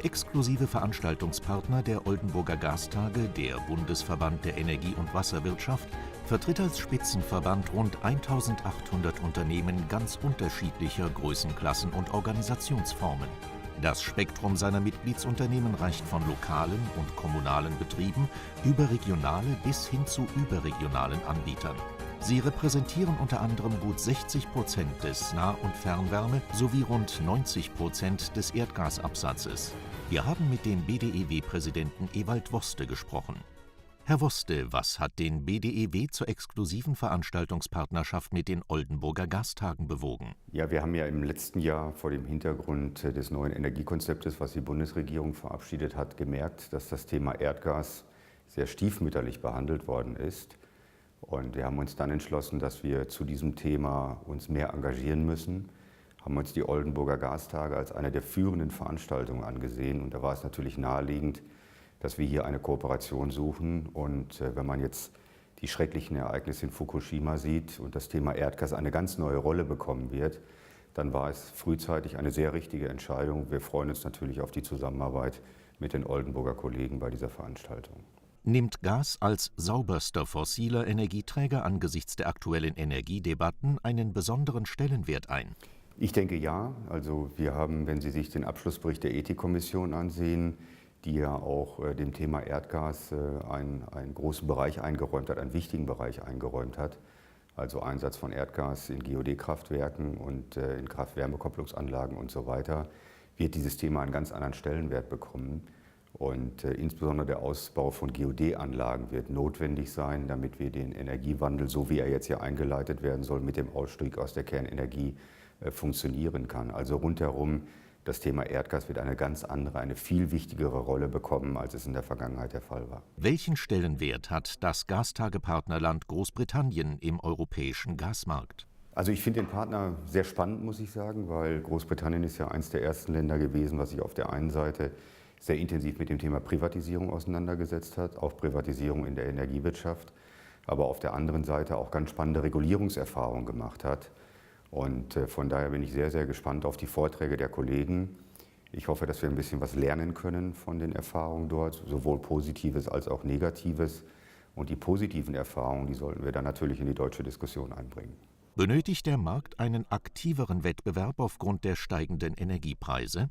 Der exklusive Veranstaltungspartner der Oldenburger Gastage, der Bundesverband der Energie- und Wasserwirtschaft, vertritt als Spitzenverband rund 1800 Unternehmen ganz unterschiedlicher Größenklassen und Organisationsformen. Das Spektrum seiner Mitgliedsunternehmen reicht von lokalen und kommunalen Betrieben über regionale bis hin zu überregionalen Anbietern. Sie repräsentieren unter anderem gut 60% des Nah- und Fernwärme- sowie rund 90% des Erdgasabsatzes. Wir haben mit dem BDEW-Präsidenten Ewald Woste gesprochen. Herr Woste, was hat den BDEW zur exklusiven Veranstaltungspartnerschaft mit den Oldenburger Gastagen bewogen? Ja, wir haben ja im letzten Jahr vor dem Hintergrund des neuen Energiekonzeptes, was die Bundesregierung verabschiedet hat, gemerkt, dass das Thema Erdgas sehr stiefmütterlich behandelt worden ist. Und wir haben uns dann entschlossen, dass wir zu diesem Thema uns mehr engagieren müssen, haben uns die Oldenburger Gastage als eine der führenden Veranstaltungen angesehen. Und da war es natürlich naheliegend, dass wir hier eine Kooperation suchen. Und wenn man jetzt die schrecklichen Ereignisse in Fukushima sieht und das Thema Erdgas eine ganz neue Rolle bekommen wird, dann war es frühzeitig eine sehr richtige Entscheidung. Wir freuen uns natürlich auf die Zusammenarbeit mit den Oldenburger Kollegen bei dieser Veranstaltung. Nimmt Gas als sauberster fossiler Energieträger angesichts der aktuellen Energiedebatten einen besonderen Stellenwert ein? Ich denke ja. Also wir haben, wenn Sie sich den Abschlussbericht der Ethikkommission ansehen, die ja auch dem Thema Erdgas einen großen Bereich eingeräumt hat, einen wichtigen Bereich eingeräumt hat, also Einsatz von Erdgas in GOD-Kraftwerken und in Kraft-Wärme-Kopplungsanlagen und so weiter, wird dieses Thema einen ganz anderen Stellenwert bekommen. Und insbesondere der Ausbau von GOD-Anlagen wird notwendig sein, damit wir den Energiewandel, so wie er jetzt hier eingeleitet werden soll, mit dem Ausstieg aus der Kernenergie funktionieren kann. Also rundherum, das Thema Erdgas wird eine ganz andere, eine viel wichtigere Rolle bekommen, als es in der Vergangenheit der Fall war. Welchen Stellenwert hat das Gastagepartnerland Großbritannien im europäischen Gasmarkt? Also ich finde den Partner sehr spannend, muss ich sagen, weil Großbritannien ist ja eines der ersten Länder gewesen, was sich auf der einen Seite sehr intensiv mit dem Thema Privatisierung auseinandergesetzt hat, auch Privatisierung in der Energiewirtschaft, aber auf der anderen Seite auch ganz spannende Regulierungserfahrungen gemacht hat. Und von daher bin ich sehr, sehr gespannt auf die Vorträge der Kollegen. Ich hoffe, dass wir ein bisschen was lernen können von den Erfahrungen dort, sowohl Positives als auch Negatives. Und die positiven Erfahrungen, die sollten wir dann natürlich in die deutsche Diskussion einbringen. Benötigt der Markt einen aktiveren Wettbewerb aufgrund der steigenden Energiepreise?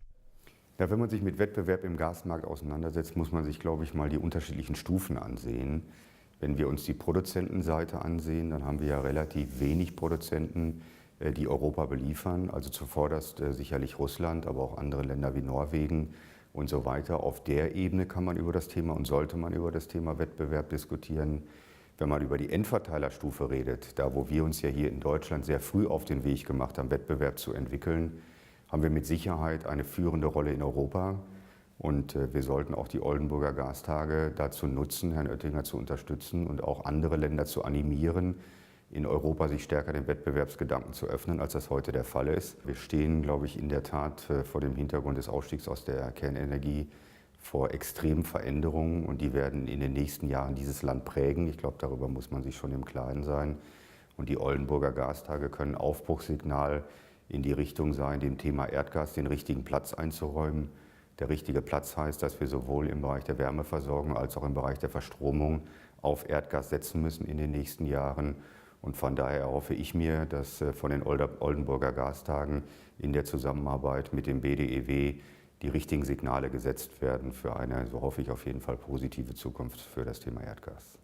Ja, wenn man sich mit Wettbewerb im Gasmarkt auseinandersetzt, muss man sich, glaube ich, mal die unterschiedlichen Stufen ansehen. Wenn wir uns die Produzentenseite ansehen, dann haben wir ja relativ wenig Produzenten, die Europa beliefern. Also zuvorderst sicherlich Russland, aber auch andere Länder wie Norwegen und so weiter. Auf der Ebene kann man über das Thema und sollte man über das Thema Wettbewerb diskutieren. Wenn man über die Endverteilerstufe redet, da wo wir uns ja hier in Deutschland sehr früh auf den Weg gemacht haben, Wettbewerb zu entwickeln, haben wir mit Sicherheit eine führende Rolle in Europa. Und wir sollten auch die Oldenburger Gastage dazu nutzen, Herrn Oettinger zu unterstützen und auch andere Länder zu animieren, in Europa sich stärker den Wettbewerbsgedanken zu öffnen, als das heute der Fall ist. Wir stehen, glaube ich, in der Tat vor dem Hintergrund des Ausstiegs aus der Kernenergie vor extremen Veränderungen und die werden in den nächsten Jahren dieses Land prägen. Ich glaube, darüber muss man sich schon im Klaren sein. Und die Oldenburger Gastage können Aufbruchssignal in die Richtung sein, dem Thema Erdgas den richtigen Platz einzuräumen. Der richtige Platz heißt, dass wir sowohl im Bereich der Wärmeversorgung als auch im Bereich der Verstromung auf Erdgas setzen müssen in den nächsten Jahren. Und von daher erhoffe ich mir, dass von den Oldenburger Gastagen in der Zusammenarbeit mit dem BDEW die richtigen Signale gesetzt werden für eine, so hoffe ich, auf jeden Fall positive Zukunft für das Thema Erdgas.